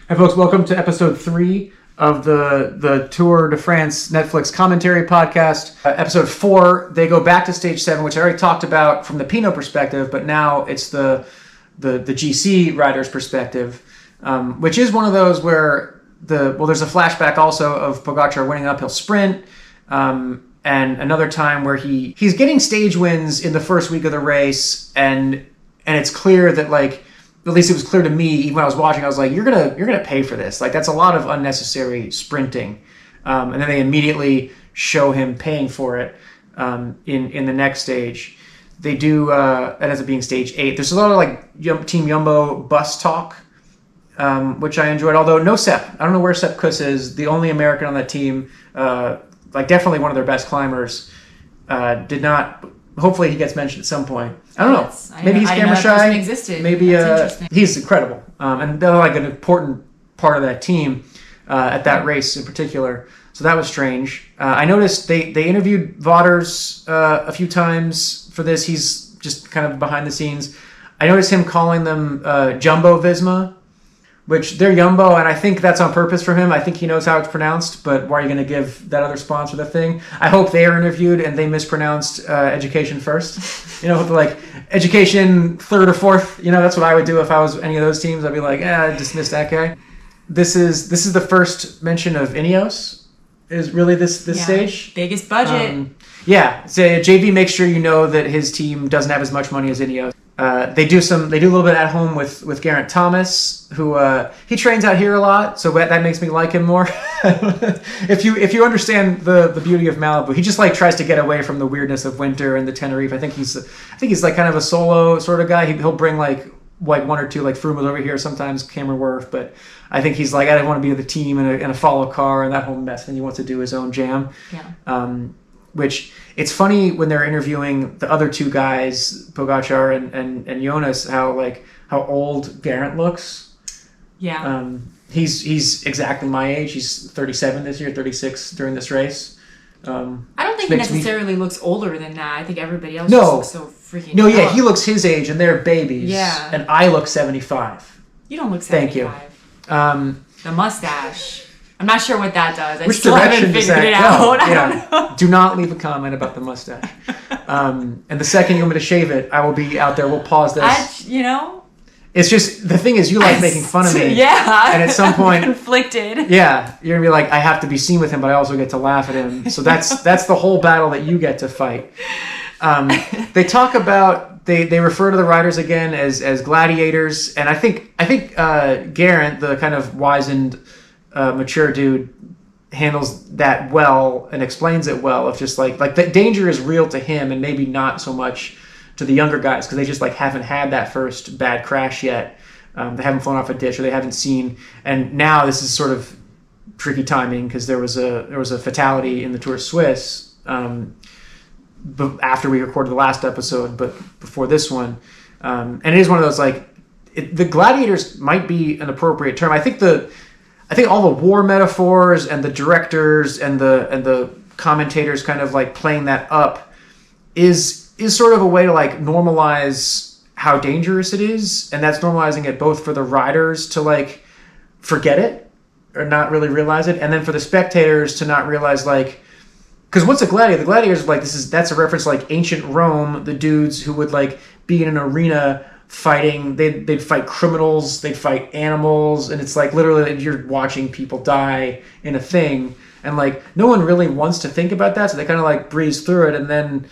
Hi, folks. Welcome to episode 3 of the Tour de France Netflix commentary podcast. Episode 4, they go back to stage 7, which I already talked about from the Pinot perspective, but now it's the GC rider's perspective, which is one of those where there's a flashback also of Pogacar winning an uphill sprint, and another time where he's getting stage wins in the first week of the race, and it's clear that, like, at least it was clear to me, even when I was watching, I was like, you're gonna pay for this. Like, that's a lot of unnecessary sprinting. And then they immediately show him paying for it in the next stage. They do, that ends up being stage 8. There's a lot of, like, Team Jumbo bus talk, which I enjoyed. Although no Sepp. I don't know where Sepp Kuss is. The only American on that team, definitely one of their best climbers, did not... Hopefully he gets mentioned at some point. I don't know. Maybe he's camera shy. Maybe he's incredible. And they're like an important part of that team at that race in particular. So that was strange. I noticed they interviewed Wouters a few times for this. He's just kind of behind the scenes. I noticed him calling them Jumbo Visma, which they're Jumbo, and I think that's on purpose for him. I think he knows how it's pronounced, but why are you going to give that other sponsor the thing? I hope they are interviewed and they mispronounced Education First. Like Education third or fourth. That's what I would do if I was any of those teams. I'd be like, dismiss that guy. This is the first mention of Ineos. Is really this stage. Biggest budget. So JV makes sure you know that his team doesn't have as much money as Ineos. They do a little bit at home with Geraint Thomas, who he trains out here a lot, so that makes me like him more. If you understand the beauty of Malibu, he just like tries to get away from the weirdness of winter and the Tenerife. I think he's like kind of a solo sort of guy. He'll bring like one or two like Fruma's over here, sometimes Cameron Worth, but I think he's like, I don't want to be with the team in a follow car and that whole mess, and he wants to do his own jam. Yeah. Which it's funny when they're interviewing the other two guys, Pogacar and Jonas, how old Geraint looks. Yeah. He's exactly my age. He's 37 this year, 36 during this race. I don't think he necessarily looks older than that. I think everybody else just looks so freaking young. Yeah, he looks his age, and they're babies. Yeah. And I look 75. You don't look 75. Thank you. The mustache. I'm not sure what that does. Which direction does that go? I don't know. Do not leave a comment about the mustache. And the second you want me to shave it, I will be out there. We'll pause this. It's just, the thing is, you like making fun of me. Yeah. And at some point... Conflicted. Yeah. You're going to be like, I have to be seen with him, but I also get to laugh at him. So that's the whole battle that you get to fight. They talk about... They refer to the riders again as gladiators. And I think Geraint, the kind of wizened... mature dude, handles that well and explains it well. Of just like the danger is real to him and maybe not so much to the younger guys because they just like haven't had that first bad crash yet. They haven't flown off a ditch or they haven't seen. And now this is sort of tricky timing because there was a fatality in the Tour de Suisse after we recorded the last episode, but before this one. And it is one of those the gladiators might be an appropriate term. I think all the war metaphors and the directors and the commentators kind of like playing that up is sort of a way to like normalize how dangerous it is, and that's normalizing it both for the riders to like forget it or not really realize it, and then for the spectators to not realize because what's a gladiator? The gladiators that's a reference to like ancient Rome, the dudes who would like be in an arena fighting, they'd fight criminals, they'd fight animals, and it's like literally you're watching people die in a thing, and like no one really wants to think about that, so they kind of like breeze through it, and then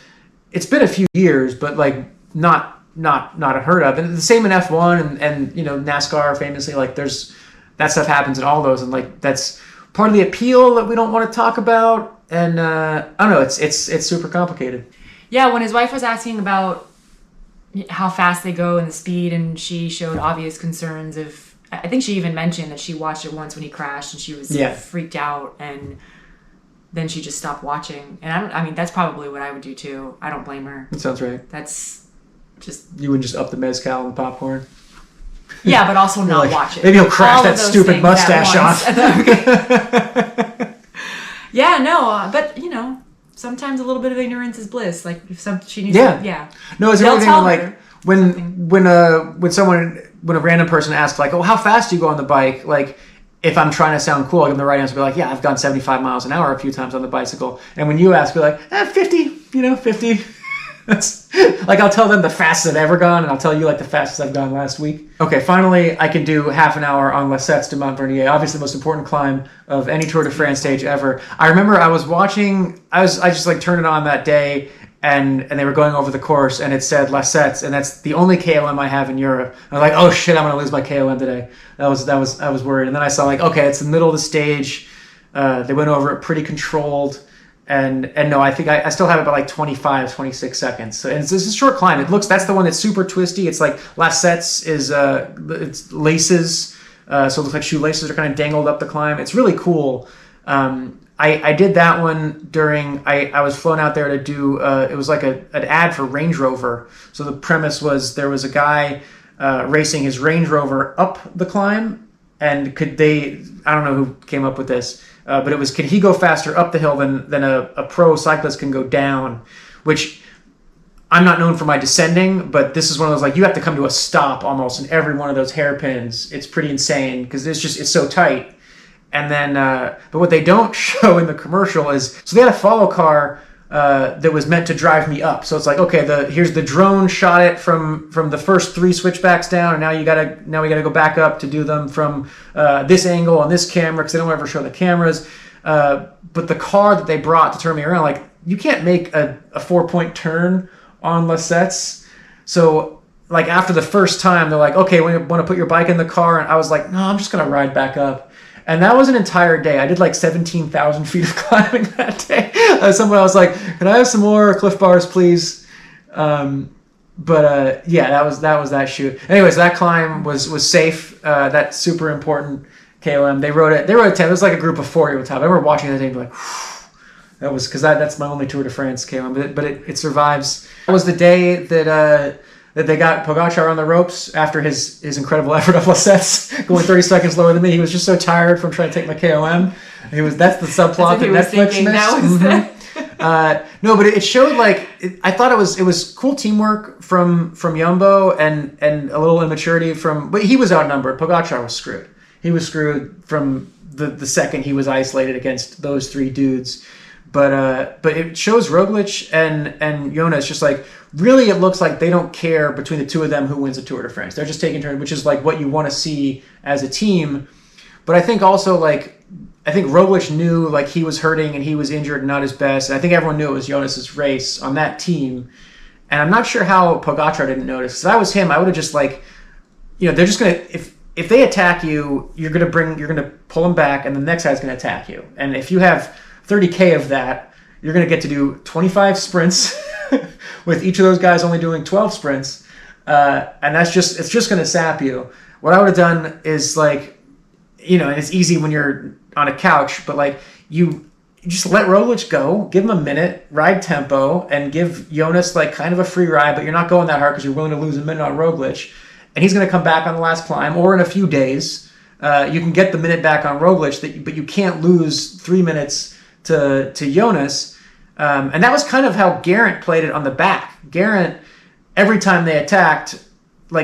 it's been a few years, but like not unheard of, and the same in F1 and NASCAR famously, like there's that stuff happens in all those, and like that's part of the appeal that we don't want to talk about, and I don't know, it's super complicated. Yeah, when his wife was asking about how fast they go and the speed, and she showed obvious concerns of, I think she even mentioned that she watched it once when he crashed and she was freaked out, and then she just stopped watching. And I mean that's probably what I would do too. I don't blame her. That sounds right. That's just, you would just up the mezcal and the popcorn. Yeah, but also not watch it. Maybe he'll crash that stupid mustache off. Yeah, no, but sometimes a little bit of ignorance is bliss. Like if she needs to, No, it's everything like when someone when a random person asks like, oh, how fast do you go on the bike? Like, if I'm trying to sound cool, I give them the right answer. Be like, yeah, I've gone 75 miles an hour a few times on the bicycle. And when you ask, be like, 50, 50. That's like, I'll tell them the fastest I've ever gone, and I'll tell you like the fastest I've gone last week. Okay, finally, I can do half an hour on Lazer to Mont Vernier. Obviously, the most important climb of any Tour de France stage ever. I remember I was watching. I just like turned it on that day, and they were going over the course, and it said Lazer, and that's the only KOM I have in Europe. I was like, oh shit, I'm gonna lose my KOM today. I was worried, and then I saw like, okay, it's the middle of the stage. They went over it pretty controlled. And no, I think I still have it by like 25, 26 seconds. So it's a short climb. That's the one that's super twisty. It's like Lazer is it's laces, so it looks like shoelaces are kind of dangled up the climb. It's really cool. I did that one during I was flown out there to do it was like an ad for Range Rover. So the premise was there was a guy racing his Range Rover up the climb, and I don't know who came up with this. But it was, can he go faster up the hill than a pro cyclist can go down? Which I'm not known for my descending, but this is one of those, like, you have to come to a stop almost in every one of those hairpins. It's pretty insane because it's so tight. And then, but what they don't show in the commercial is, so they had a follow car that was meant to drive me up. So it's like, okay, here's the drone shot it from the first 3 switchbacks down, and now we gotta go back up to do them from this angle on this camera, because they don't ever show the cameras. But the car that they brought to turn me around, like, you can't make a 4-point turn on Lazer. So like after the first time, they're like, okay, we want to put your bike in the car, and I was like, no, I'm just gonna ride back up. And that was an entire day. I did like 17,000 feet of climbing that day. Someone else was like, can I have some more Cliff Bars, please? Yeah, that was that shoot. Anyways, that climb was safe. That's super important. KOM. They wrote it 10. It was like a group of 4 over top. I remember watching that day and be like, whew. That was because that's my only Tour de France KOM. But it survives. It was the day that they got Pogacar on the ropes after his incredible effort of Lazer, going 30 seconds lower than me. He was just so tired from trying to take my KOM. That's the subplot that Netflix missed. No, but it showed I thought it was cool teamwork from Jumbo and a little immaturity but he was outnumbered. Pogacar was screwed. He was screwed from the second he was isolated against those 3 dudes. But it shows Roglic and Jonas just like, really it looks like they don't care between the 2 of them who wins the Tour de France. They're just taking turns, which is like what you want to see as a team. But I think also I think Roglic knew like he was hurting and he was injured and not his best. And I think everyone knew it was Jonas's race on that team. And I'm not sure how Pogacar didn't notice. If I was him, I would have just they're just gonna if they attack you, you're gonna pull them back, and the next guy's gonna attack you. And if you have 30K of that, you're going to get to do 25 sprints with each of those guys only doing 12 sprints. And it's just going to sap you. What I would have done is and it's easy when you're on a couch, but you just let Roglic go, give him a minute, ride tempo, and give Jonas kind of a free ride, but you're not going that hard because you're willing to lose a minute on Roglic. And he's going to come back on the last climb, or in a few days, you can get the minute back on Roglic, but you can't lose 3 minutes to Jonas. And that was kind of how Geraint played it on the back. Geraint, every time they attacked,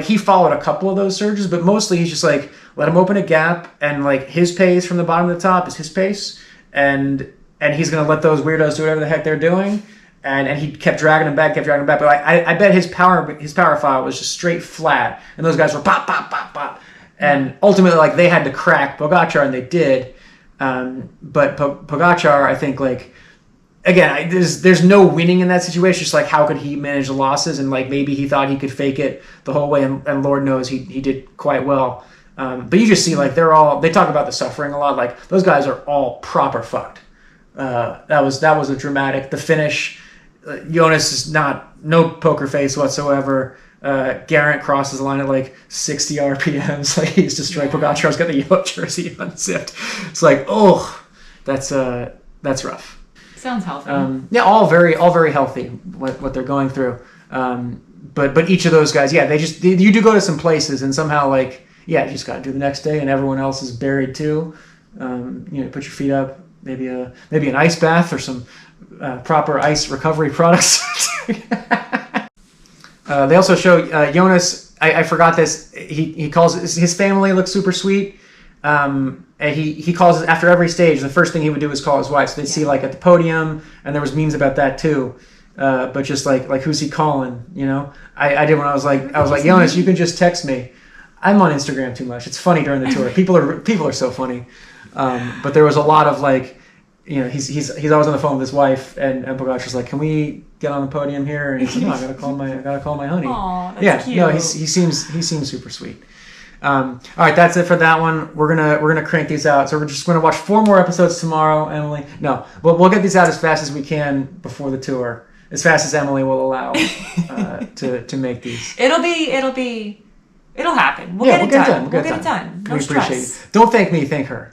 he followed a couple of those surges, but mostly he's just let him open a gap, and his pace from the bottom to the top is his pace, and he's going to let those weirdos do whatever the heck they're doing. And he kept dragging him back. But I bet his power file was just straight flat, and those guys were pop, pop, pop, pop. And ultimately, they had to crack Pogacar, and they did. But Pogacar, I think, again, there's no winning in that situation. Just how could he manage the losses, and maybe he thought he could fake it the whole way, and Lord knows he did quite well. But you just see they talk about the suffering a lot. Those guys are all proper fucked. That was a dramatic. The finish, Jonas is no poker face whatsoever. Geraint crosses the line at 60 RPMs. He's destroyed. Pogacar's got the yellow jersey unzipped. It's that's rough. Sounds healthy. Yeah, all very healthy. What they're going through. But each of those guys, yeah, you do go to some places, and somehow you just got to do the next day, and everyone else is buried too. Put your feet up. Maybe an ice bath or some proper ice recovery products. They also show Jonas I forgot this. He calls his family looks super sweet. And he calls after every stage. The first thing he would do is call his wife. So they'd see like at the podium, and there was memes about that too. But just like who's he calling? You know, I did when I was like Jonas, you can just text me. I'm on Instagram too much. It's funny during the tour. People are so funny. But there was a lot of like, you know, he's always on the phone with his wife, and Pogacar was like, "Can we get on the podium here?" And he's like, "No, I gotta call my honey." Aw, that's cute. No, he seems super sweet. All right, that's it for that one. We're gonna crank these out. So we're just gonna watch 4 more episodes tomorrow, Emily. No, we'll get these out as fast as we can before the tour, as fast as Emily will allow to make these. It'll happen. We'll get it done. We'll get it done. No we stress. appreciate it. Don't thank me, thank her.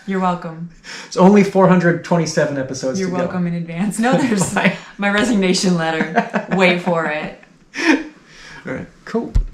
You're welcome. It's only 427 episodes You're to go. welcome in advance. No, there's my resignation letter. Wait for it. All right, cool.